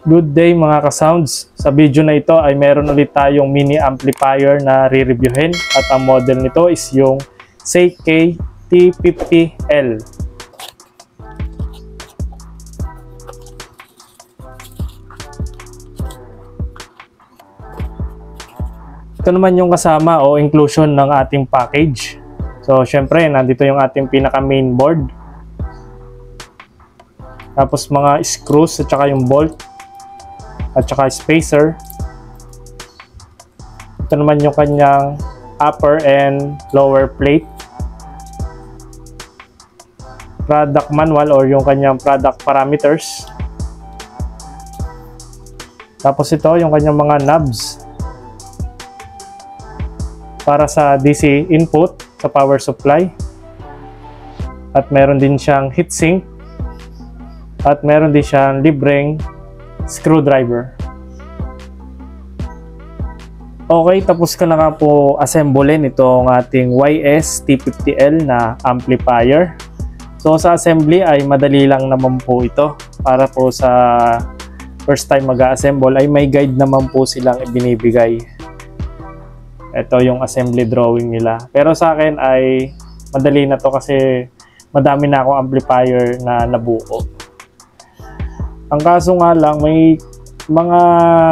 Good day mga ka-sounds. Sa video na ito ay meron ulit tayong mini amplifier na re-reviewin at ang model nito is yung Seikei T50L. Ito naman yung kasama o inclusion ng ating package. So syempre nandito yung ating pinaka main board. Tapos mga screws at saka yung bolt. At saka spacer. Ito naman yung kanyang upper and lower plate. Product manual or yung kanyang product parameters. Tapos ito yung kanyang mga knobs para sa DC input sa power supply. At meron din siyang heatsink. At meron din siyang libreng screwdriver. Okay, tapos ka na nga po assemblein itong ating YS-T50L na amplifier. So sa assembly ay madali lang naman po ito. Para po sa first time mag-assemble ay may guide naman po silang ibinibigay. Ito yung assembly drawing nila. Pero sa akin ay madali na to kasi madami na akong amplifier na nabuo. Ang kaso nga lang, may mga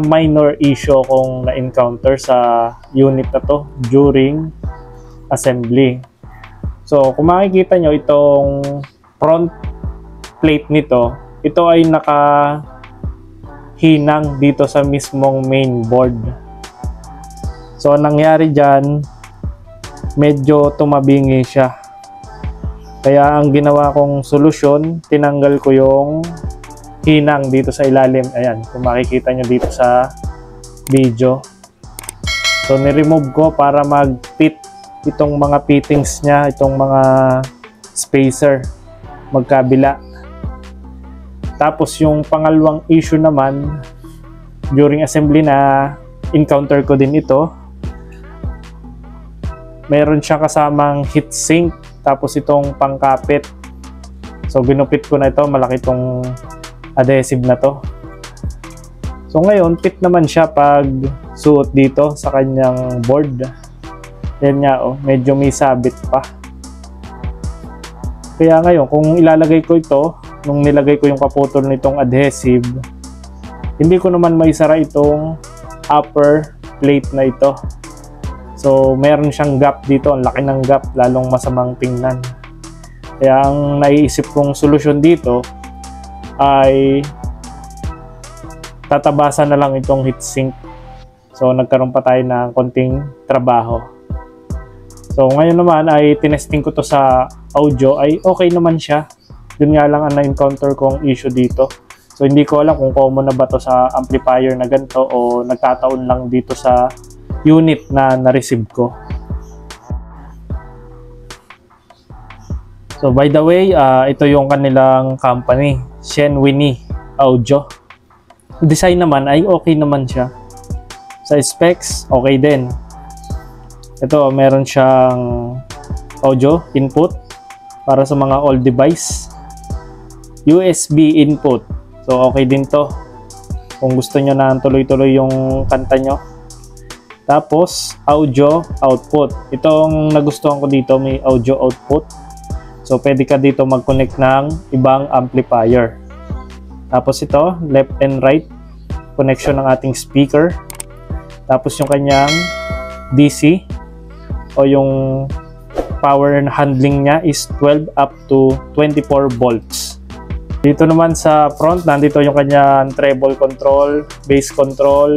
minor issue akong na-encounter sa unit na to during assembly. So, kung makikita nyo itong front plate nito, ito ay nakahinang dito sa mismong main board. So, nangyari dyan, medyo tumabingi siya. Kaya ang ginawa kong solusyon, tinanggal ko yung hinang dito sa ilalim. Ayan, kung makikita nyo dito sa video. So, ni-remove ko para mag-fit itong mga fittings niya, itong mga spacer magkabila. Tapos yung pangalawang issue naman, during assembly na encounter ko din ito, meron siya kasamang heatsink, tapos itong pangkapit. So, ginupit ko na ito, malaki itong adhesive na to. So ngayon, fit naman siya pag suot dito sa kanyang board. Yan nga, oh, medyo may sabit pa. Kaya ngayon, kung ilalagay ko ito, nung nilagay ko yung kaputol nitong adhesive, hindi ko naman maisara itong upper plate na ito. So meron siyang gap dito, ang laki ng gap, lalong masamang tingnan. Kaya ang naiisip kong solusyon dito ay tatabasan na lang itong heatsink. So nagkaroon pa tayo ng konting trabaho. So ngayon naman ay tinesting ko to sa audio, ay okay naman siya. Yun nga lang ang na-encounter kong issue dito. So hindi ko alam kung common na ba to sa amplifier na ganito o nagkataon lang dito sa unit na na-receive ko. So by the way, ito yung kanilang company, Shenwini Audio. Design naman ay okay naman siya. Sa specs, okay din. Ito, meron siyang audio input para sa mga all device. USB input. So okay din to. Kung gusto nyo na tuloy-tuloy yung kanta nyo. Tapos, audio output. Itong nagustuhan ko dito, may audio output. So, pwede ka dito mag-connect ng ibang amplifier. Tapos ito, left and right connection ng ating speaker. Tapos yung kanyang DC o yung power handling niya is 12 up to 24 volts. Dito naman sa front, nandito yung kanyang treble control, bass control.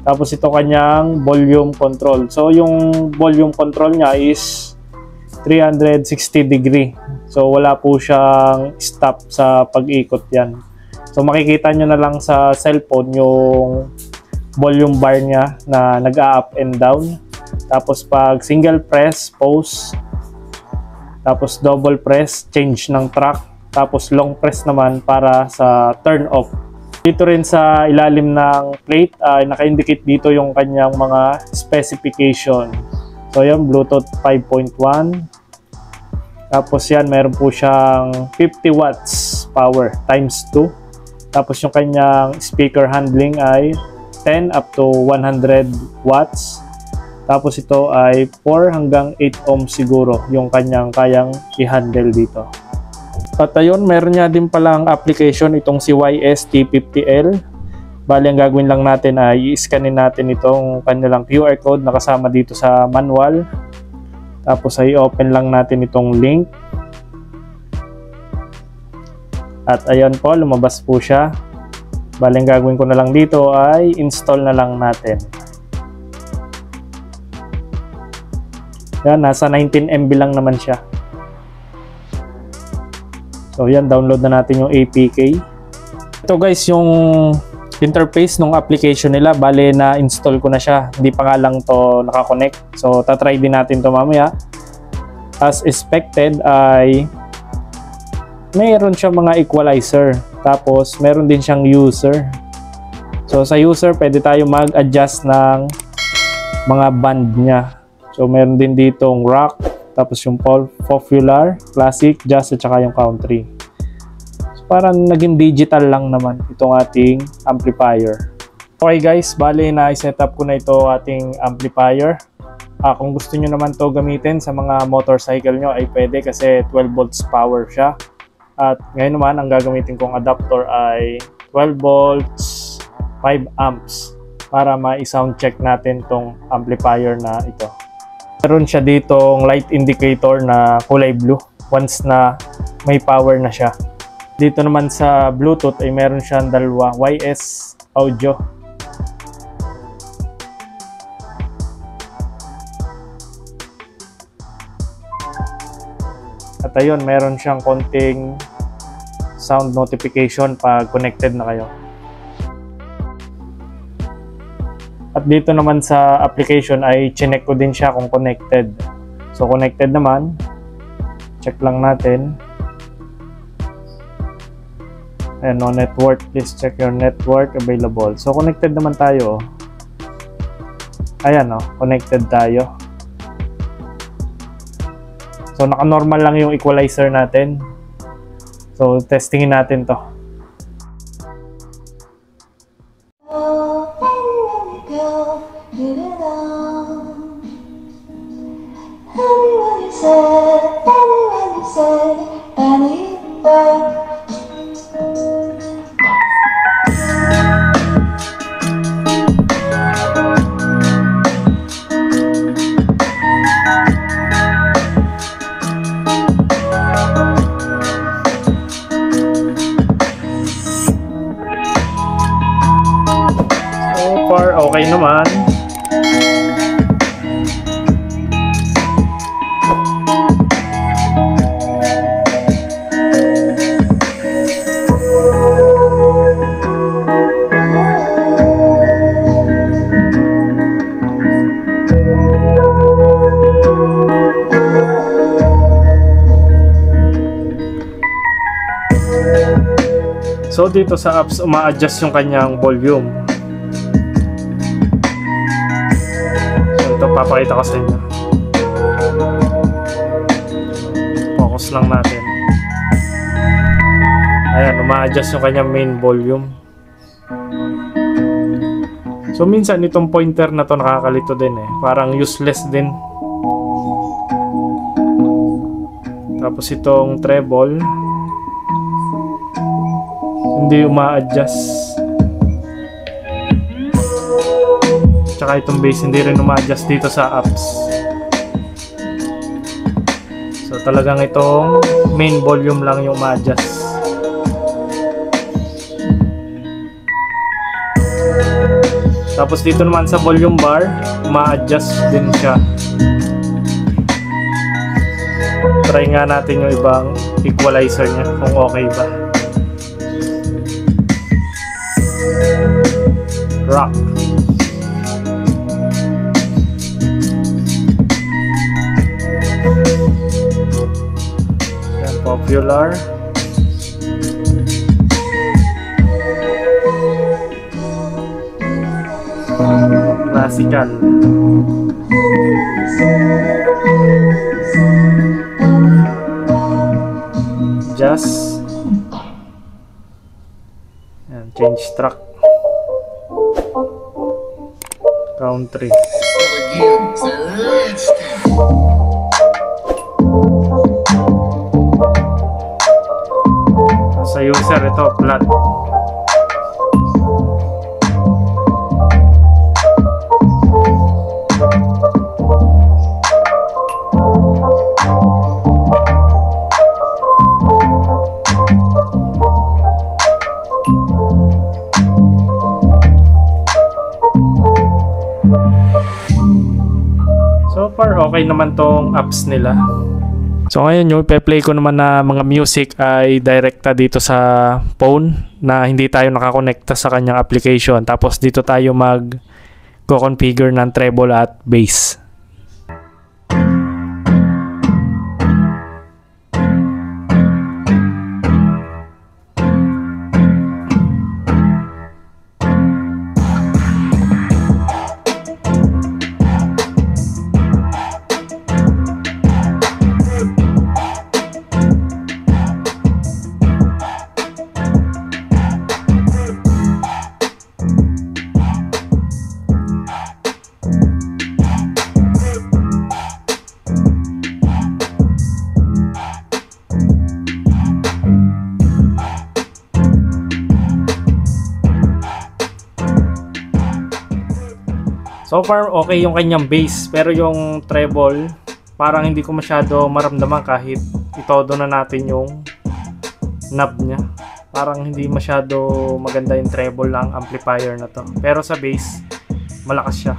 Tapos ito kanyang volume control. So, yung volume control niya is 360 degree. So wala po siyang stop sa pag-ikot yan. So makikita nyo na lang sa cellphone yung volume bar niya na nag-up and down. Tapos pag single press, pause. Tapos double press, change ng track. Tapos long press naman para sa turn off. Dito rin sa ilalim ng plate ay naka-indicate dito yung kanyang mga specification. So yan, Bluetooth 5.1. Tapos yan, meron po siyang 50 watts power times 2. Tapos yung kanyang speaker handling ay 10 up to 100 watts. Tapos ito ay 4 hanggang 8 ohms siguro yung kanyang kayang i-handle dito. At ayun, meron niya din palang application itong si YST50L. Bali, ang gagawin lang natin ay i-scanin natin itong kanilang QR code na kasama dito sa manual. Tapos ay open lang natin itong link. At ayan po, lumabas po siya. Bali, ang gagawin ko na lang dito ay install na lang natin. Yan, nasa 19 MB lang naman siya. So yan, download na natin yung APK. Ito guys, yung interface ng application nila. Bale, na-install ko na siya. Hindi pa nga lang to nakakonect. So tatry din natin to mamaya. As expected ay mayroon siya mga equalizer. Tapos meron din siyang user. So sa user, pwede tayo mag-adjust ng mga band niya. So meron din ditong rock. Tapos yung popular, classic, jazz at saka yung country. So, parang naging digital lang naman itong ating amplifier. Okay guys, bali na i-set up ko na ito ating amplifier. Kung gusto nyo naman to gamitin sa mga motorcycle nyo ay pwede kasi 12 volts power siya. At ngayon naman ang gagamitin kong adapter ay 12 volts 5 amps para ma-sound check natin tong amplifier na ito. Meron siya ditong light indicator na kulay blue once na may power na siya. Dito naman sa Bluetooth ay meron siyang dalawa, YS audio. At ayun, meron siyang konting sound notification pag connected na kayo. At dito naman sa application ay chinek ko din siya kung connected. So connected naman. Check lang natin. Ayan, no network. Please check your network available. So connected naman tayo. Ayan, no, connected tayo. So naka-normal lang yung equalizer natin. So testingin natin to. So far, okay naman. So dito sa apps, uma-adjust yung kanyang volume. So ito, papakita ko sa inyo. Focus lang natin. Ayan, uma-adjust yung kanyang main volume. So minsan itong pointer na to nakakalito din eh. Parang useless din. Tapos itong treble, hindi uma-adjust. Tsaka itong bass hindi rin uma-adjust dito sa apps. So talagang itong main volume lang yung ma-adjust. Tapos dito naman sa volume bar, ma-adjust din siya. Try nga natin yung ibang equalizer niya kung okay ba. Rock. Yan, popular. Classical. Jazz. Change track. Country. Sa user ito, flat. So far, okay naman tong apps nila. So ngayon yung ipe-play ko naman na mga music ay direkta dito sa phone na hindi tayo nakakonekta sa kanyang application. Tapos dito tayo mag-configure ng treble at bass. So far, okay yung kanyang bass, pero yung treble, parang hindi ko masyado maramdaman kahit itodo na natin yung knob niya. Parang hindi masyado maganda yung treble lang amplifier na to. Pero sa bass, malakas siya.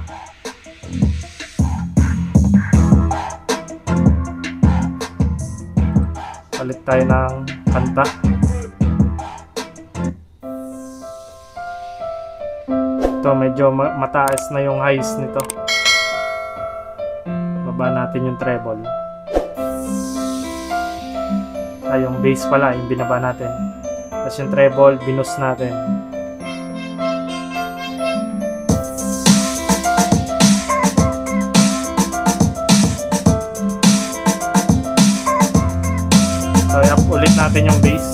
Palit tayo ng kanta. Ito, medyo mataas na yung highs nito. Baba natin yung treble. Ay, yung bass pala, yung binaba natin. Tapos yung treble, binus natin. So, up ulit natin yung bass.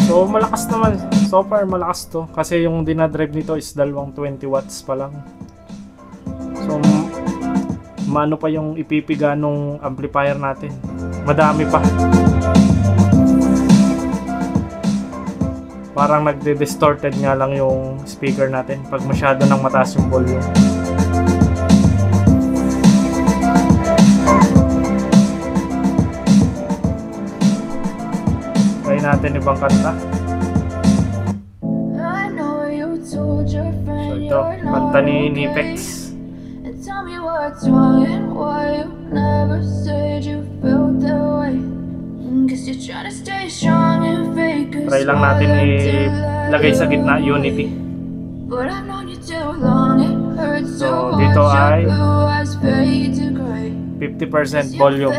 So malakas naman, so far malakas to kasi yung dinadrive nito is dalawang 20 watts pa lang. So maano pa yung ipipiga nung amplifier natin, madami pa. Parang nagde-distorted nga lang yung speaker natin pag masyado nang mataas yung volume. Try natin ibang kanta. So ito, kanta ni Nipex. Try lang natin ilagay sa gitna, Unity. So dito ay 50% volume.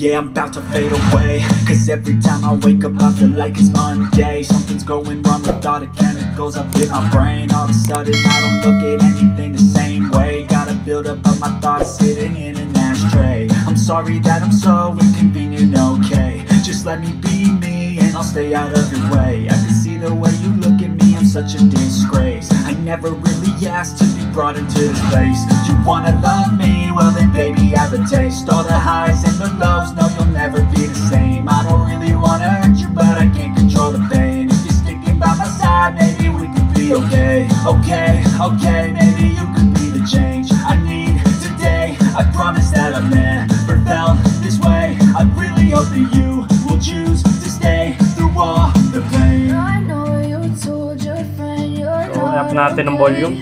Yeah, I'm about to fade away, cause every time I wake up I feel like it's Monday. Something's going wrong with all the chemicals up in my brain. All of a sudden I don't look at anything the same way. Gotta build up of my thoughts sitting in an ashtray. I'm sorry that I'm so inconvenient, okay. Just let me be me and I'll stay out of your way. I can see the way you look at me, I'm such a disgrace. I never really asked to be brought into this place. You wanna love me? Well then baby I have a taste. All the highs and the lows, no you'll never be the same. I don't really wanna hurt you but I can't control the pain. If you're sticking by my side, maybe we could be okay. Okay, okay, maybe you could be the change I need today. I promise that I've never felt this way. I really hope that you will choose to stay through all the pain. I know you told your friend you're So up natin ang volume.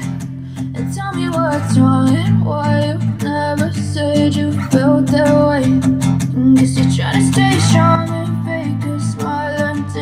and tell me what's wrong and why you never said you felt that way. Guess you're trying to stay strong and fake a smile until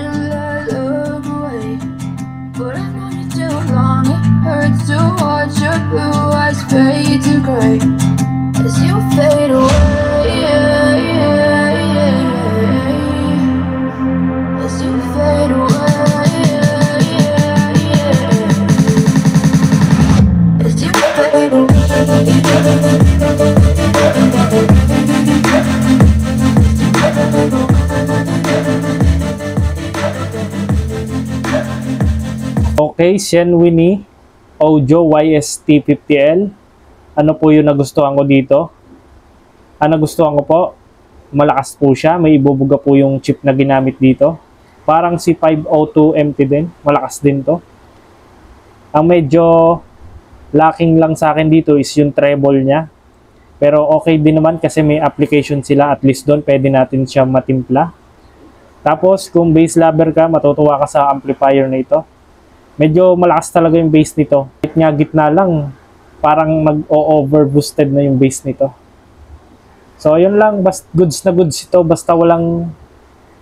Okay, Shen Winnie Audio YST50L. Ano po yung nagustuhan ko dito? Ang nagustuhan ko po, malakas po siya. May ibubuga po yung chip na ginamit dito. Parang si 502MT din. Malakas din to. Ang medyo lacking lang sa akin dito is yung treble niya. Pero okay din naman kasi may application sila. At least doon pwede natin siya matimpla. Tapos kung bass lover ka, matutuwa ka sa amplifier na ito. Medyo malakas talaga yung bass nito. Kahit nga gitna lang, parang mag-overboosted na yung bass nito. So yun lang, goods na goods ito. Basta walang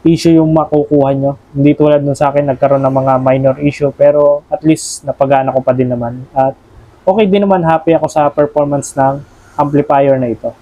issue yung makukuha nyo. Hindi tulad nun sa akin, nagkaroon ng mga minor issue. Pero at least napagana ko pa din naman. At okay din naman, happy ako sa performance ng amplifier na ito.